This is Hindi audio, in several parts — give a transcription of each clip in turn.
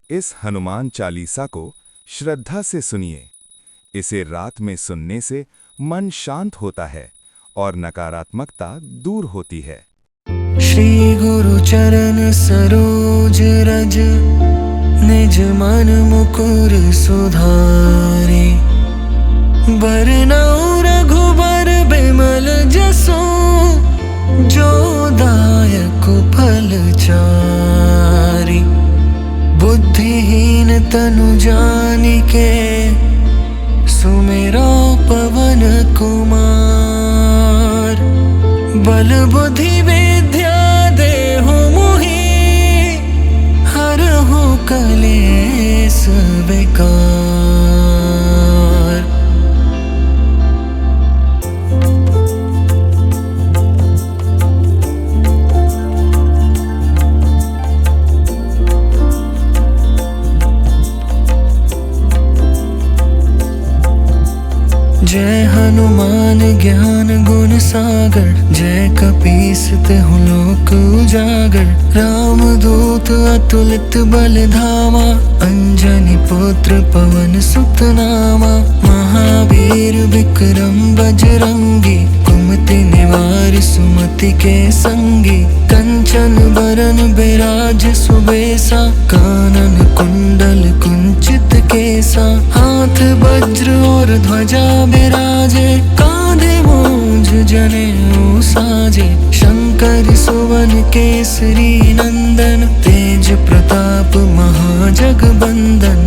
इस हनुमान चालीसा को श्रद्धा से सुनिए। इसे रात में सुनने से मन शांत होता है और नकारात्मकता दूर होती है। श्री गुरु चरण सरोज रज, निज मन मुकुर सुधारे। बरनउँ रघुबर बिमल जसु, जो दायक फल चारि। बुद्धिहीन तनु जानिके, सुमिरो पवन कुमार। बल बुद्धि विद्या देहु मोहि, हरहु कलेस विकार। जय हनुमान ज्ञान गुण सागर, जय कपीस तिहुँ लोक उजागर। राम दूत अतुलित बल धामा, अंजनी पुत्र पवन सुत नामा। महावीर विक्रम बजरंगी, कुमति निवार सुमति के संगी। कंचन बरन बिराज सुबेसा, कानन कुंडल कुंचित केसा। हाथ वज्र और ध्वजा बिराजे, कांधे मूंज जनेऊ साजे। शंकर सुवन केसरी नंदन, तेज प्रताप महाजगबंदन।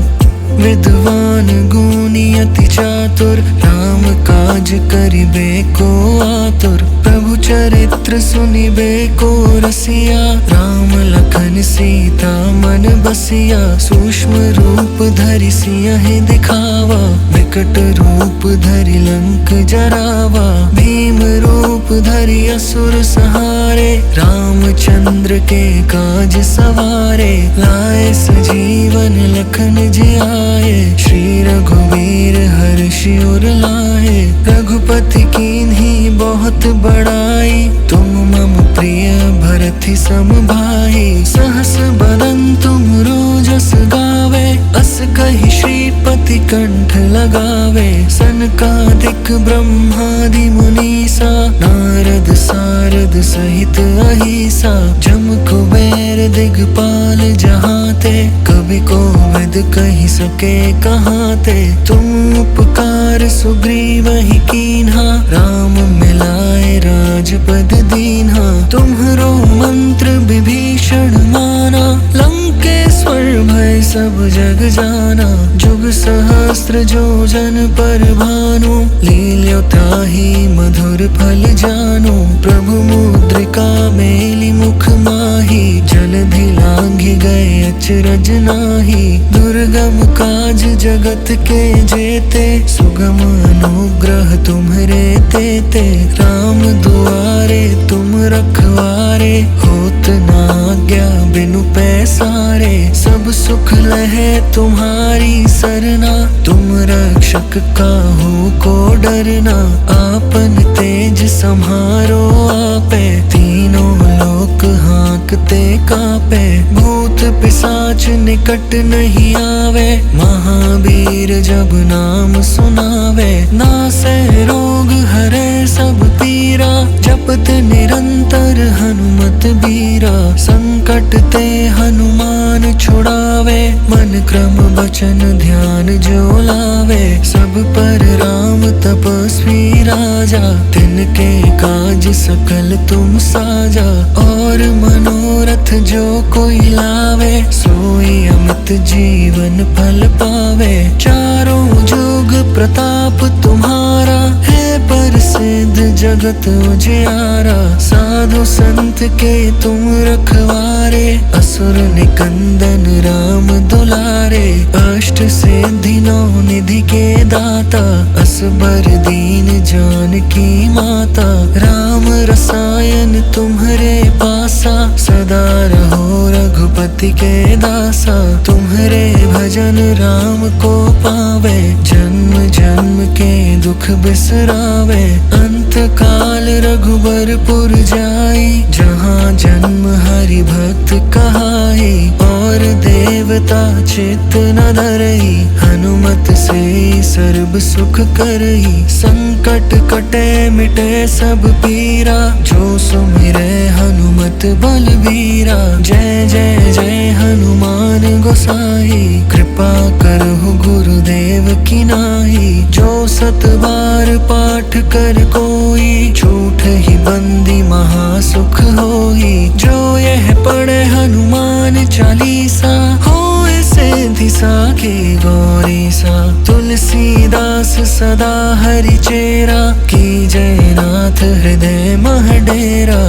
विद्वान गुणी अति चातुर, राम काज करिबे को आतुर। प्रभु चरित्र सुनिबे को रसिया, राम लखन सीता मन बसिया। सूक्ष्म रूप धरि सियहि दिखावा, विकट रूप धरि लंक जरावा। भीम रूप धरि असुर संहारे, रामचंद्र के काज सवारे। लाए सजीवन लखन जियाए, श्री रघुवीर हर्षि उर लाए। रघुपति कीन्ही बहुत बड़ाई, तुम मम प्रिय भरति सम भाई। सहस बदन तुम रोजस गावे, अस कहि श्रीपति कंठ लगावे। सनकादिक ब्रह्मादि मुनीसा, नारद सारद सहित अहिसा। जम कुबेर दिगपाल जहाते, कवि कोविद कहि सके कहाते। तुम उपकार सुग्रीवहि कीन्हा, राम मिलाए राजपद दीन्हा। तुम्हरो मंत्र विभीषण माना, लंकेश्वर भय सब जग जाना। जुग सहस्त्र जो जन पर भानु, लील्यो ताहि मधुर फल जानु। प्रभु मुद्रिका मेलि मुख माहि, जलधि लांघि गए अचरज नाहि। दुर्गम काज जगत के जेते, सुगम अनुग्रह तुम्हरे तेते। राम दुआरे तुम रखवारे, होत न आज्ञा बिनु पैसारे। सब सुख लहे तुम्हारी सरना, तुम रक्षक काहू को डरना। आपन तेज सम्हारो आपे, तीनों लोक हाँकते कापे। भूत पिशाच निकट नहीं आवे, महावीर जब नाम सुनावे। नासै रोग हरे सब पीरा, जपत निरंतर हनुमत बीरा। संकट ते हनुमान छुड़ावे, मन क्रम बचन ध्यान जो लावे। सब पर राम तपस्वी राजा, तिनके काज सकल तुम साजा। और मनोरथ जो कोई लावे, सोई अमित जीवन फल पावे। चारों जुग प्रताप तुम्हारा, है प्रसिद्ध जगत उजियारा। साधु संत के तुम रखवारे, असुर निकंदन राम दुलारे। अष्ट सिद्धि नौ निधि के दाता, असबर दीन जानकी माता। राम रसायन तुम्हरे पासा, सदा रहो रघुपति के दासा। तुम्हरे भजन राम को पावे, जन्म जन्म के दुख बिसरावे। अंत काल रघुबरपुर जाई, जहाँ जन्म हरि भक्त कहाई। और देव एकता चित्त न धरई, हनुमत से सर्ब सुख करई। संकट कटे मिटे सब पीरा, जो सुमिरे हनुमत बलबीरा। जय जय जय हनुमान गोसाई, कृपा करहु गुरुदेव की नाई। जो सत बार पाठ कर कोई, झूठ ही बंदी महासुख होई। जो यह पढ़े हनुमान चालीसा, होए सिद्धि साखी गौरी सा। तुलसीदास सदा हरि चेरा, की जय नाथ हृदय मह डेरा।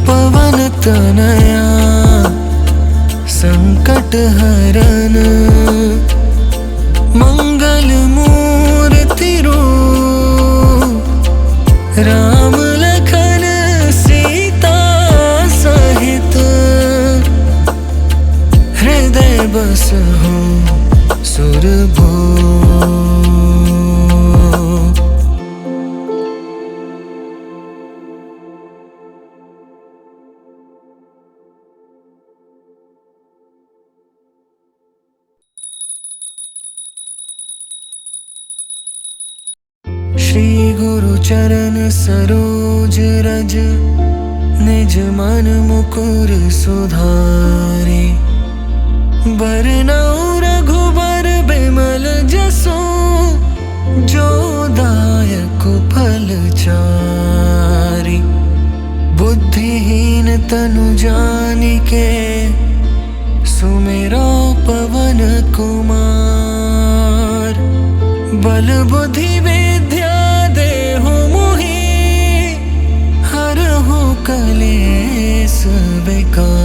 पवन तनया संकट हरन, मंगल मूर्ति रूप। राम लखन सीता सहित, हृदय बसहु सुरभूप। श्री गुरु चरण सरोज रज, निज मन मुकुर सुधारे। बरनउँ रघुबर बिमल जसु, जो दायक फल चारि। बुद्धिहीन तनु जानिके, सुमिरो पवन कुमार। बल बुद्धि विद्या देहु मोहि, हरहु कलेस विकार।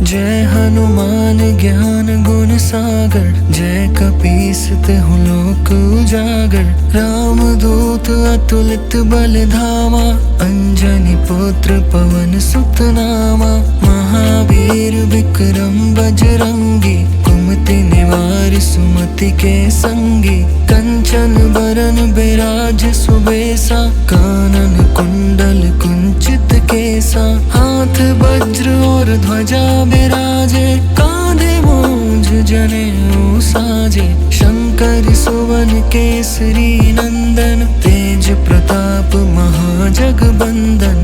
जय हनुमान ज्ञान गुण सागर, जय कपीस तिहुँ लोक उजागर। राम दूत अतुलित बल धामा, अंजनी पुत्र पवन सुत नामा। महावीर विक्रम बजरंगी, कुमति निवार सुमति के संगी। कंचन बरन बिराज सुबेसा, कानन कुंडल कुंचित केसा। हाथ वज्र और ध्वजा बिराजे, कांधे मूंज जनेऊ साजे। शंकर सुवन केसरी नंदन, तेज प्रताप महाजगबंदन।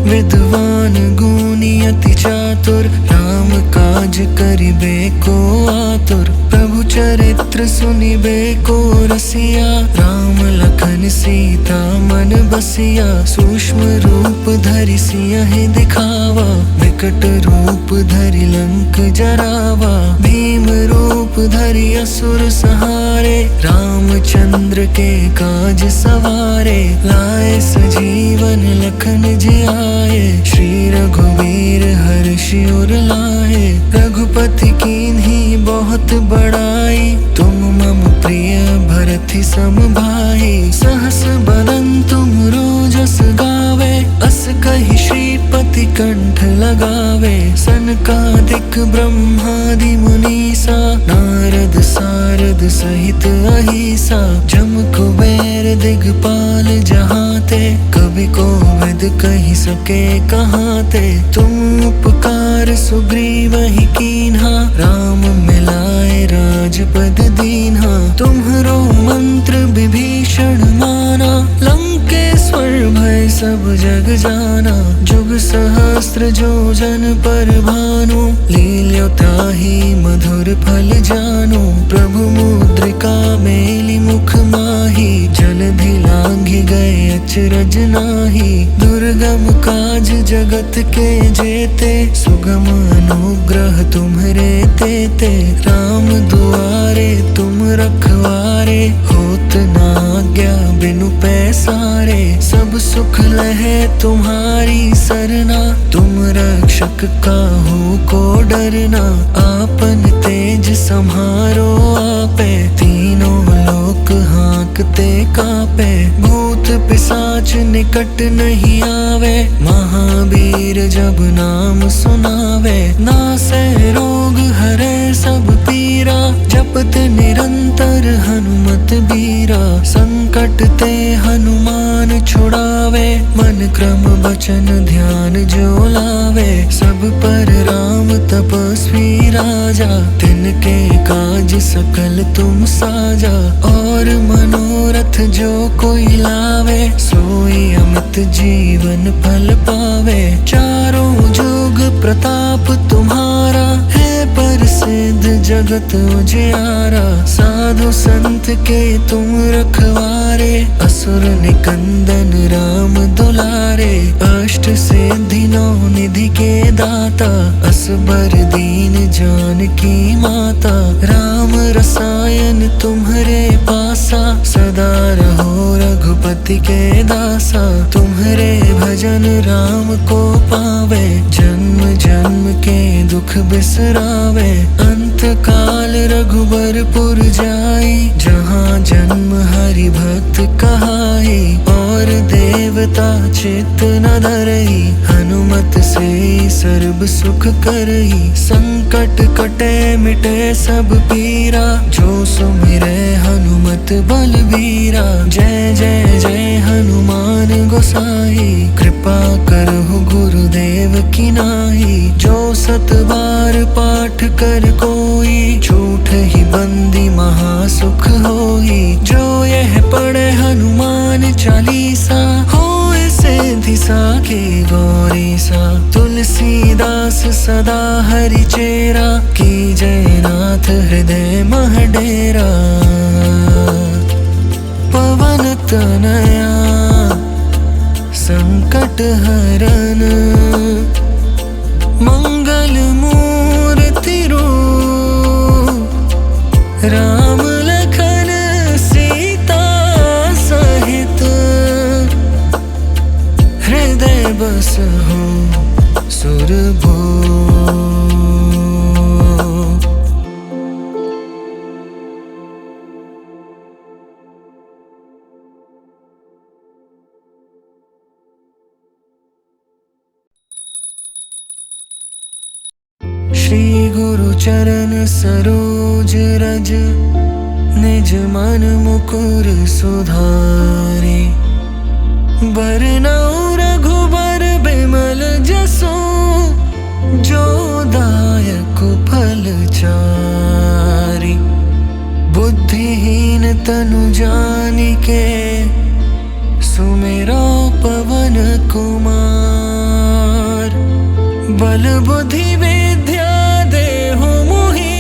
विद्वान गुणी अति चातुर, राम काज करिबे को आतुर। प्रभु चरित्र सुनिबे को रसिया, राम लखन सीता मन बसिया। सूक्ष्म रूप धरि सियहि दिखावा, विकट रूप धरि लंक जरावा। भीम रूप धरि असुर संहारे, रामचंद्र के काज सवारे। लाए सजीवन लखन जियाए, श्री रघुवीर हर्षि उर लाए। रघुपति कीन्ही बहुत बड़ाई, तुम मम प्रिय भरति सम भाई। सहस बदन तुम रोजस गावे, अस कहि श्रीपति कंठ लगावे। सनकादिक ब्रह्मादि मुनीसा, नारद सारद सहित अहिसा। जम कुबेर दिगपाल जहाते, कवि कोविद कहि सके कहाते। तुम उपकार सुग्रीवहि कीन्हा, राम मिलाए राजपद दीन्हा। तुम्हरो मंत्र विभीषण माना, लंकेश्वर भय सब जग जाना। जुग सहस्त्र जो जन पर भानु, लील्यो ताहि मधुर फल जानु। प्रभु मुद्रिका मेलि मुख माहि, जलधि लांघि गए अचरज नाही। दुर्गम काज जगत के जेते, सुगम अनुग्रह तुम्हरे तेते। राम दुआरे तुम रखवारे, होत न आज्ञा बिनु पैसारे। सब सुख लहे तुम्हारी सरना, तुम रक्षक काहू को डरना। आपन तेज सम्हारो आपे, तीनों लोक हाँकते का कापे, भूत पिशाच निकट नहीं आवे। महावीर जब नाम सुनावे, नासे रोग हरे सब पीरा। जपत निरंतर हनुमत बीरा, संकट ते हनुमान छुड़ावे। मन क्रम वचन ध्यान जो लावे, सब पर राम तपस्वी राजा। तिनके काज सकल तुम साजा, और मनोरथ जो कोई लावे। सोई अमित जीवन फल पावे, चारों जुग प्रताप तुम्हारा। है प्रसिद्ध जगत उजियारा, साधु संत के तुम रखवारे। असुर निकंदन राम दुलारे, अष्ट सिद्धि नौ निधि के दाता। असबर दीन जानकी माता, राम रसायन तुम्हरे पासा। सदा रहो रघुपति के दासा, तुम्हरे भजन राम को पावे। जन्म जन्म के दुख बिसरावे, अंत काल रघुबरपुर जाई। जहाँ जन्म हरि भक्त कहाई, और देवता चित्त न धरई। हनुमत से सर्व सुख करई, संकट कटे मिटे सब पीरा। जो सुमिरे हनुमत बलबीरा, जय जय जय हनुमान गोसाई। कृपा करहु गुरुदेव की नाई, जो सत बार पाठ कर कोई। झूठ ही बंदी महासुख होई, जो यह पढ़े हनुमान चालीसा। होए सिद्धि साखी गौरी सा, तुलसीदास सदा हरि चेरा। की जय नाथ हृदय मह डेरा, पवन तनया संकट हरन। मंगल मूर्ति रूप, राम लखन सीता सहित। हृदय बसहु सुरभूप। श्री गुरु चरण सरोज रज, निज मन मुकुर सुधारे। बरनउँ रघुबर बिमल जसु, जो दायक फल चारि। बुद्धिहीन तनु जानिके, सुमिरो पवन कुमार। बल बुद्धि विद्या देहु मोहि,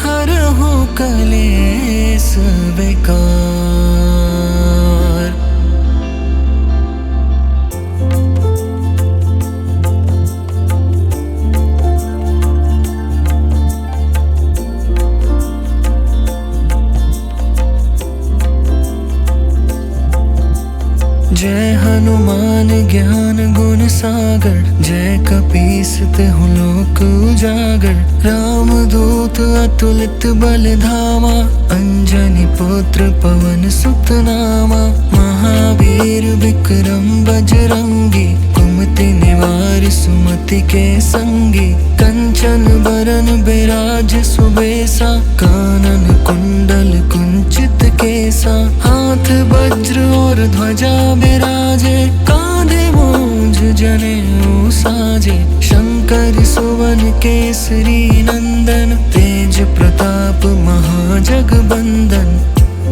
हरहु कलेस विकार। जय हनुमान ज्ञान गुण सागर, जय कपीस तिहुँ लोक उजागर। राम दूत अतुलित बल धामा, अंजनी पुत्र पवन सुत नामा। महावीर विक्रम बजरंगी, कुमति निवार सुमति के संगी। कंचन बरन बिराज सुबेसा, कानन कुंडल कुंचित केसा। हाथ वज्र और ध्वजा बिराजे, कांधे मूंज जनेऊ साजे। शंकर सुवन केसरी नंदन, तेज प्रताप महाजगबंदन।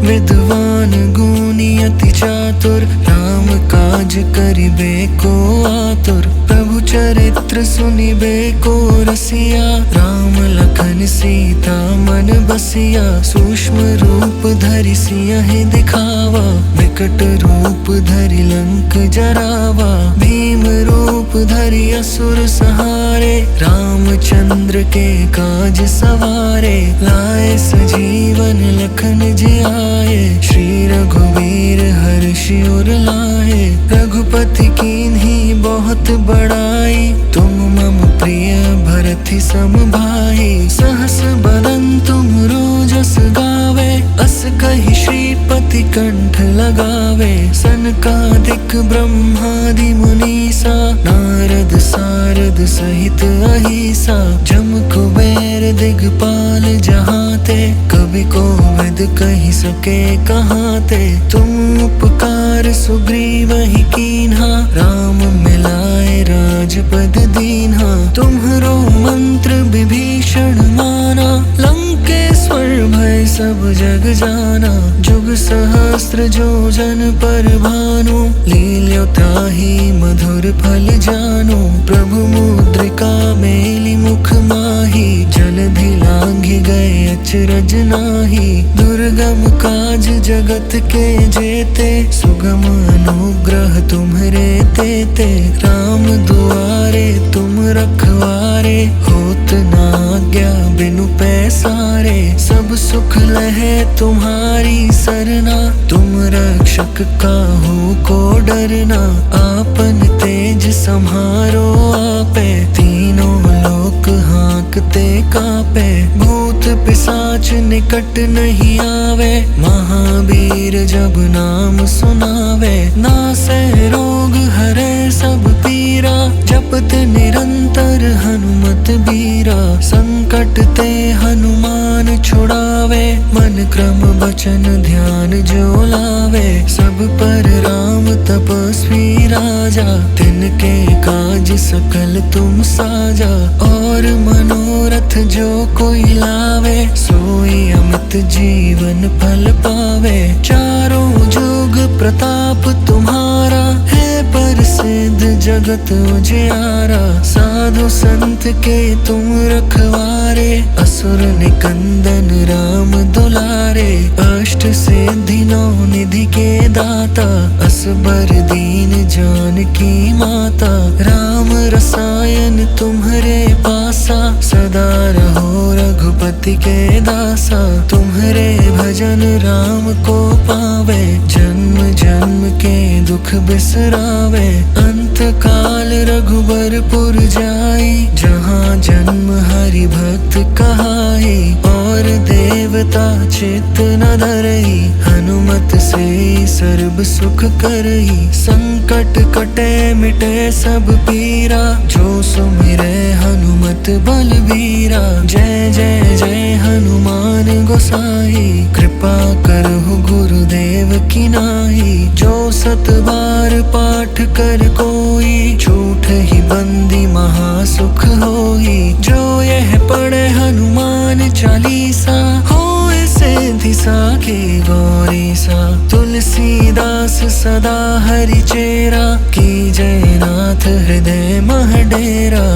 विद्वान गुणी अति चातुर, राम काज करिबे को आतुर। प्रभु चरित्र सुनिबे को रसिया, राम लखन सीता मन बसिया। सूक्ष्म रूप धरि सियहि दिखावा, विकट रूप धरि लंक जरावा। भीम रूप धरि असुर संहारे, रामचंद्र के काज सवारे। लाए सजीवन लखन जियाए, श्री रघुवीर हर्षि उर लाए। रघुपति कीन्ही बहुत बड़ाई, तुम मम प्रिय भरति सम भाई। सहस बदन तुम रोजस गावे, अस कहि श्रीपति कंठ लगावे। सनकादिक ब्रह्मादि मुनीसा, नारद सारद सहित अहिसा। जम कुबेर दिगपाल जहाते, कभी कोविद कही सके कहाते। तुम उपकार सुग्रीव ही कीन्हा, राम मिलाए राजपद दीन्हा। तुम्हरो मंत्र विभीषण माना, लंकेश्वर भय सब जग जाना। जुग सहस्त्र जो जन पर भानु, लील्यो ताहि मधुर फल जानु। प्रभु मुद्रिका मेलि मुख माही, जलधि लांघि गए अचरज नाही। दुर्गम काज जगत के जेते, सुगम अनुग्रह तुम्हरे तेते। राम दुआरे तुम रखवारे, होत न आज्ञा बिनु पैसारे। सब सुख लहे तुम्हारी सरना, तुम रक्षक काहू को डरना। आपन तेज सम्हारो आपे, तीनों लोक हाँकते कापे। भूत पिशाच निकट नहीं आवे, महावीर जब नाम सुनावे। नासै रोग हरे सब पीरा, जपत निरंतर हनुमत बीरा। संकट ते हनुमान छुड़ावे, मन क्रम वचन ध्यान जो लावे। सब पर राम तपस्वी राजा, तिनके काज सकल तुम साजा। और मनोरथ जो कोई लावे, सोई अमित जीवन फल पावे। चारों जुग प्रताप तुम्हारा, है प्रसिद्ध जगत उजियारा। साधु संत के तुम रखवारे, असुर निकंदन राम दुलारे। अष्ट सिद्धि नौ निधि के दाता, असबर दीन जानकी माता। राम रसायन तुम्हरे पासा, सदा रहो रघुपति के दासा। तुम्हरे भजन राम को पावे, जन्म जन्म के दुख बिसरावे। अंत काल रघुबरपुर जाई, जहाँ जन्म हरि भक्त कहाई। और देवता चित्त न धरई, हनुमत से सर्व सुख करई। संकट कटे मिटे सब पीरा, जो सुमिरे हनुमत बलबीरा। जय जय जय हनुमान गोसाई, कृपा करहु गुरुदेव की नाई। जो सत बार पाठ कर कोई, छूट ही बंदी महासुख होई। जो यह पढ़े हनुमान चालीसा, होए सिद्धि साखी गौरी सा। तुलसीदास सदा हरि चेरा, की जय नाथ हृदय मह डेरा।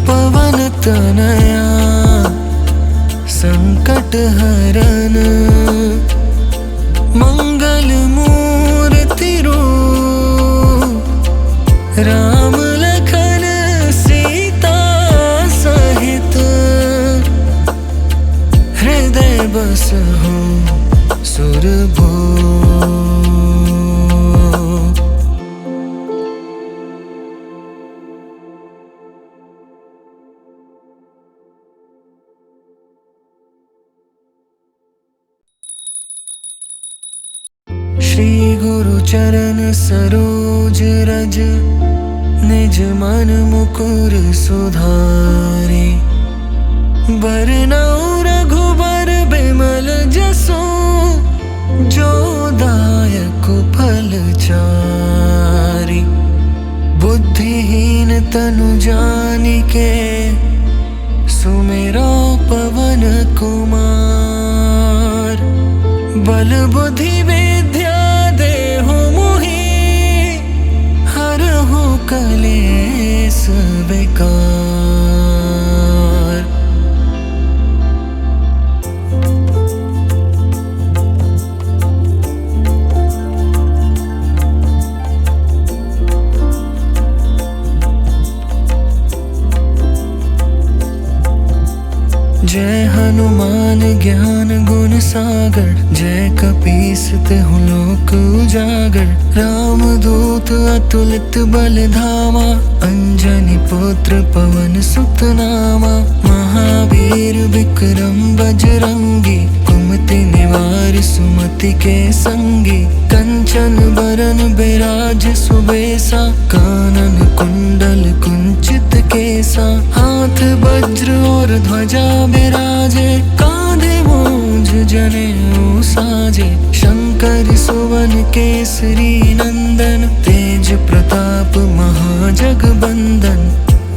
पवन तनया संकट हरन, मंगल मूर्ति रूप। राम लखन सीता सहित, हृदय बसहु सुरभूप। श्री गुरु चरण सरोज रज, निज मन मुकुर सुधारे। बरनउँ रघुबर बिमल जसु, जो दायक फल चारि। बुद्धिहीन तनु जानिके, सुमिरो पवन कुमार। बल बुद्धि विद्या देहु मोहि, हरहु कलेस विकार। जय हनुमान ज्ञान गुण सागर, जय कपीस तिहुँ लोक उजागर। राम दूत अतुलित बल धामा, अंजनी पुत्र पवन सुत नामा। महावीर विक्रम बजरंगी, कुमति निवार रघुपति के संगी। कंचन बरन बिराज सुबेसा, कानन कुंडल कुंचित केसा। हाथ वज्र और ध्वजा बिराजे, कांधे मूंज जनेऊ साजे। शंकर सुवन केसरी नंदन, तेज प्रताप महाजगबंदन।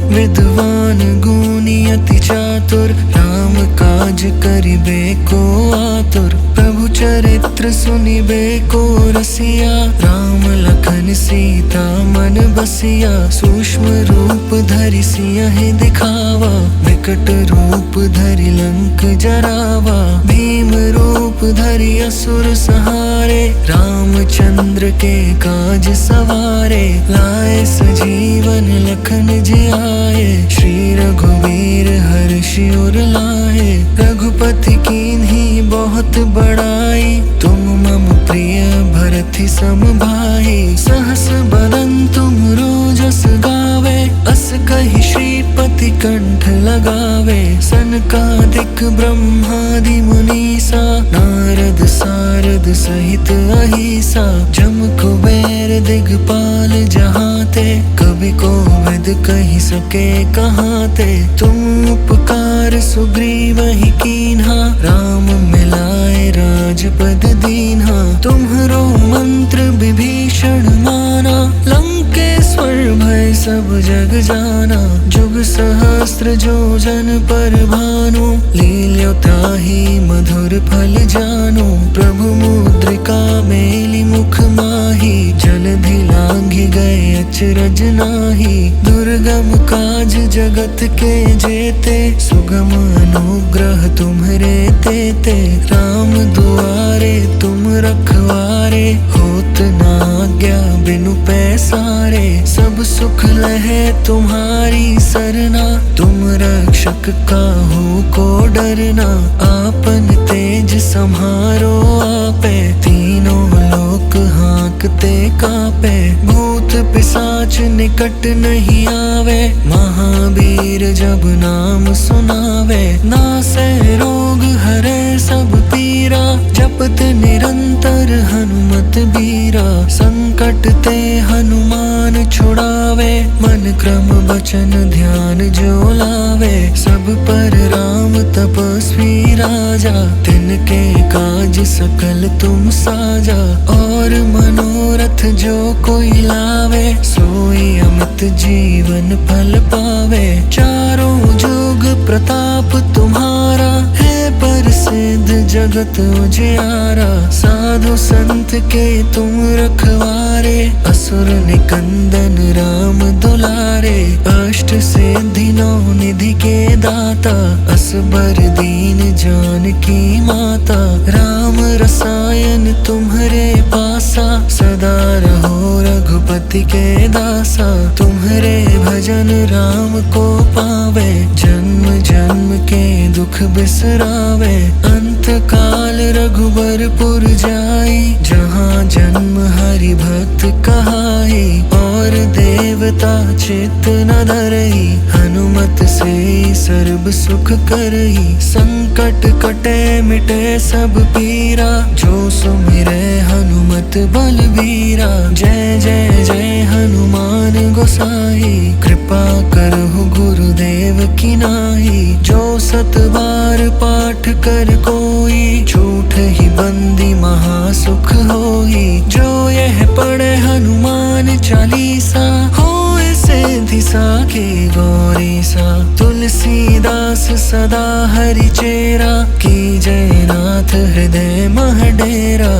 विद्वान गुणी अति चातुर, राम काज करिबे को आतुर। प्रभु चरित्र सुनिबे को रसिया, राम लखन सीता मन बसिया। सूक्ष्म रूप धरि सियहि दिखावा, विकट रूप धरि लंक जरावा। भीम रूप धरि असुर संहारे, रामचंद्र के काज सवारे। लाए सजीवन लखन जियाए, श्री रघुवीर हर्षि उर लाए। रघुपति कीन्ही बहुत बड़ाई, तुम मम प्रिय भरति सम भाई। सहस बदन तुम रोजस गावे, अस कहि श्रीपति कंठ लगावे। सनकादिक ब्रह्मादि मुनीसा, नारद सारद सहित अहिसा। जम कुबेर दिगपाल जहाते, कवि कोविद कहि सके कहाते। तुम उपकार सुग्रीवहि कीन्हा, राम मिलाए राजपद दीन्हा। तुम्हरो मंत्र विभीषण माना, लंकेश्वर भय सब जग जाना। जुग सहस्त्र जो जन पर भानु, लील्यो ताहि मधुर फल जानु। प्रभु मुद्रिका मेलि मुख माहि, जलधि लांघि गए अचरज नाहि। दुर्गम काज जगत के जेते, सुगम अनुग्रह तुम्हरे तेते। राम दुआरे तुम रखवारे, होत न आज्ञा बिनु पैसारे। सब सुख लहे तुम्हारी सरना, तुम रक्षक काहू को डरना। आपन तेज सम्हारो आपे, तीनों लोक हाँकते कापे। भूत पिशाच निकट नहीं आवे, महावीर जब नाम सुनावे। नासै रोग हरै सब पीरा, जपत निरंतर हनुमत बीरा। संकट ते हनुमान छुड़ावे, मन क्रम वचन ध्यान जो लावे। सब पर राम तपस्वी राजा, तिनके काज सकल तुम साजा। और मनोरथ जो कोई लावे, सोई अमित जीवन फल पावे। चारों जुग प्रताप तुम्हारा, है प्रसिद्ध जगत उजियारा। साधु संत के तुम रखवारे, असुर निकंदन राम दुलारे। अष्ट सिद्धि नौ निधि के दाता, असबर दीन जानकी माता। राम रसायन तुम्हरे पासा, सदा रहो रघुपति के दासा। तुम्हरे भजन राम को पावे, जन्म जन्म के दुख बिसरावे। अंत काल रघुबरपुर जाई, जहाँ जन्म हरि भक्त कहाई। और देवता चित्त न धरई, हनुमत से सर्व सुख करई। संकट कटे मिटे सब पीरा, जो सुमिरै हनुमत बलबीरा। जय जय जय हनुमान गोसाई, कृपा करहु गुरुदेव की नाई। जो सत बार पाठ कर कोई, झूठ ही बंदी महासुख होई। जो यह पढ़े हनुमान चालीसा, होए सिद्धि साखी गौरी सा। तुलसीदास सदा हरि चेरा, की जय नाथ हृदय मह डेरा।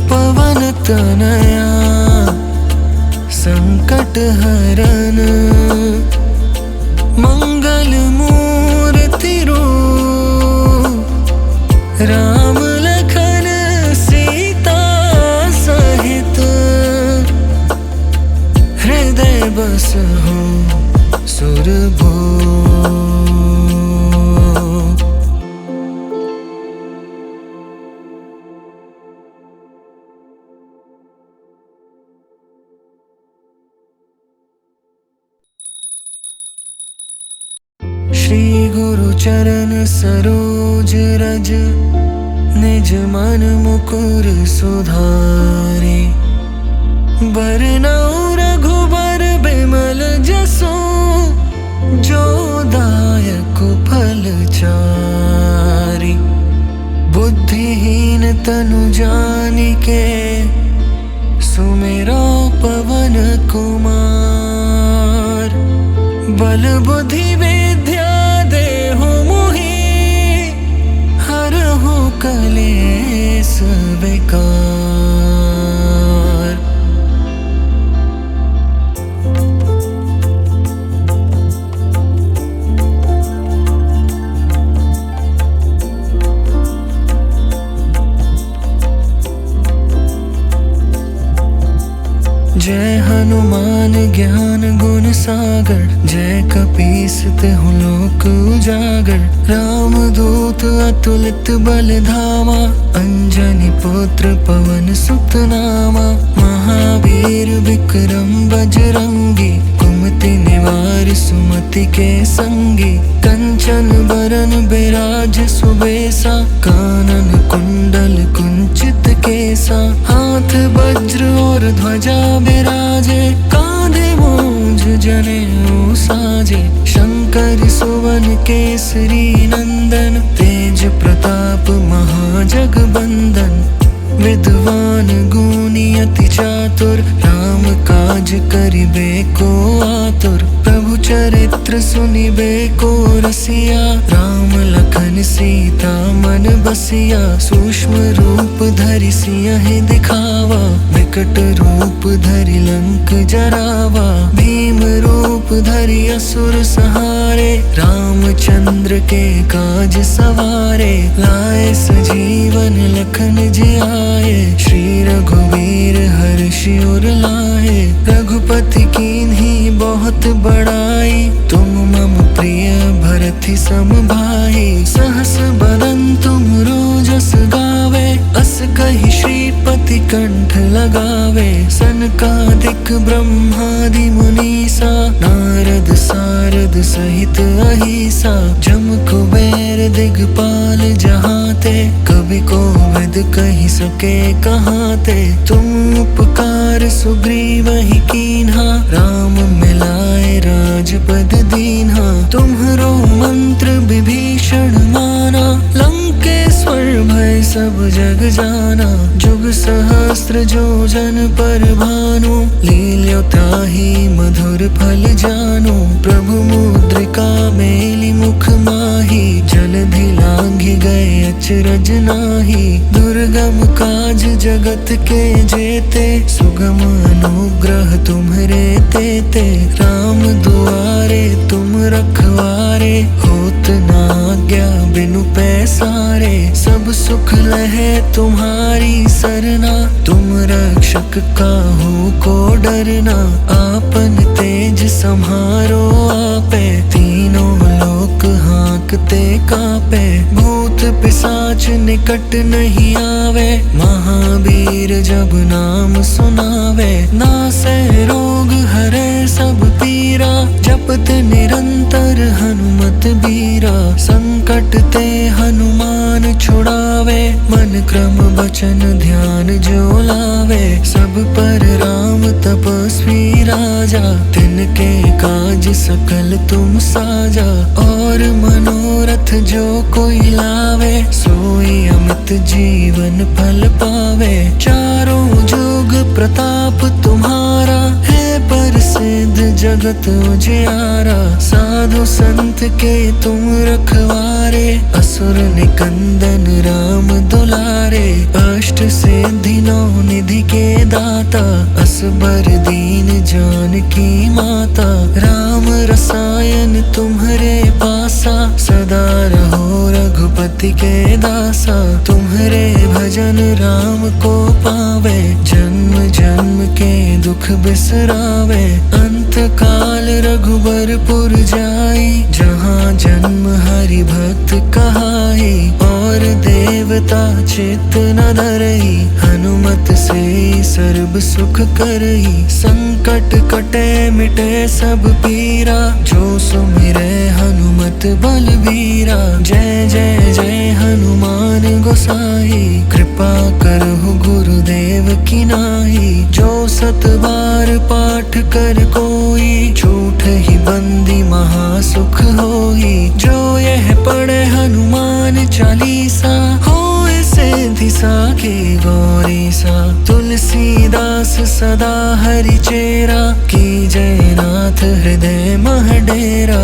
पवन तनया संकट हरन, मंगल मूर्ति रूप। राम लखन सीता सहित, हृदय बसहु सुरभूप। श्री गुरु चरण सरोज रज, निज मन मुकुर सुधारे। बरनउँ रघुबर बिमल जसु, जो दायक फल चारि। बुद्धिहीन तनु जानिके, सुमिरो पवन कुमार। बल बुद्धि विद्या देहु मोहि, हरहु कलेस विकार। जय हनुमान ज्ञान गुण सागर, जय कपीस तिहुँ लोक उजागर। राम दूत अतुलित बल धामा, अंजनी पुत्र पवन सुत नामा। महावीर विक्रम बजरंगी, कुमति निवार सुमति के संगी। कंचन बरन बिराज सुबेसा, कानन कुंडल कुंचित केसा। हाथ वज्र और ध्वजा बिराजे, कांधे मूंज जनेऊ साजे। शंकर सुवन केसरी नंदन, तेज प्रताप महाजगबंदन। विद्वान गुणी अति चातुर, राम काज करिबे को आतुर। प्रभु चरित्र सुनिबे को रसिया, राम लखन सीता मन बसिया। सूक्ष्म रूप धरि सियहि दिखावा, विकट रूप धरि लंक जरावा। भीम रूप धरि असुर संहारे, रामचंद्र के काज सवारे। लाए सजीवन लखन जियाए, श्री रघुवीर हर्षि उर लाए। रघुपति कीन्ही बहुत बड़ाई, तुम मम प्रिय भरति सम भाई। सहस बदन तुम रोजस गावे, अस कहि श्रीपति कंठ लगावे। सनकादिक ब्रह्मादि मुनीसा, नारद सारद सहित अहिसा। जम कुबेर दिगपाल जहाते, कवि कोविद कहि सके कहाते। तुम उपकार सुग्रीवहि कीन्हा, राम मिलाए राजपद दीन्हा। तुम्हरो मंत्र विभीषण माना, लंकेश्वर भय सब जग जाना। जुग सहस्त्र जो जन पर भानु, लील्यो ताहि मधुर फल जानु। प्रभु मुद्रिका मेलि मुख माहि, जलधि लांघि गए अचरज नाहि। दुर्गम काज जगत के जेते, सुगम अनुग्रह तुम्हरे तेते। राम दुआरे तुम रखवारे, होत न आज्ञा बिनु पैसारे। सब सुख लहे तुम्हारी सरना, तुम रक्षक काहू को डरना। आपन तेज सम्हारो आपे, तीनों लोक हांकते कापे। भूत पिशाच निकट नहीं आवे, महावीर जब नाम सुनावे। नासै रोग हरै सब पीरा, जपत निरंतर हनुमत बीरा। संकट ते हनुमान छुड़ावे, मन क्रम बचन ध्यान जो लावे। सब पर राम तपस्वी राजा, तिनके काज सकल तुम साजा। और मनोरथ जो कोई लावे, सोई अमित जीवन फल पावे। चारों जुग प्रताप तुम्हारा, है प्रसिद्ध जगत उजियारा। साधु संत के तुम रखवारे, असुर निकंदन राम दुलारे। अष्ट सिद्धि नौ निधि के दाता, असबर दीन जानकी माता। राम रसायन तुम्हरे पासा, सदा रहो रघुपति के दासा। तुम्हरे भजन राम को पावे, जन्म जन्म के दुख बिसरावे। अंत काल रघुबरपुर जाई, जहाँ जन्म हरि भक्त कहाई। और देवता चित न धरई, हनुमत से सर्ब सुख करई। संकट कटे मिटे सब पीरा, जो सुमिरे हनुमत बलबीरा। जय जय जय हनुमान गोसाई, कृपा करहु गुरुदेव की नाई। जो सत बार पाठ कर कोई, झूठ ही बंदी महासुख होई। जो यह पढ़े हनुमान चालीसा, होए सिद्धि साखी गौरी सा। तुलसीदास सदा हरि चेरा, की जय नाथ हृदय मह डेरा।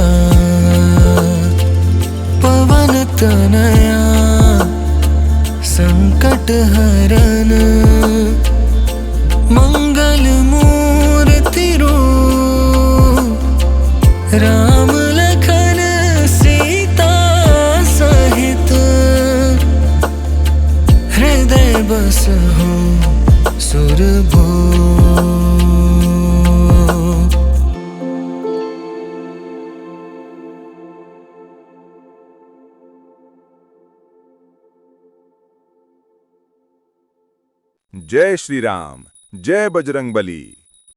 पवन तनया संकट हरन, मंगल मूर्ति रूप। राम लखन सीता सहित, हृदय बसहु सुरभूप। जय श्री राम, जय बजरंग बली।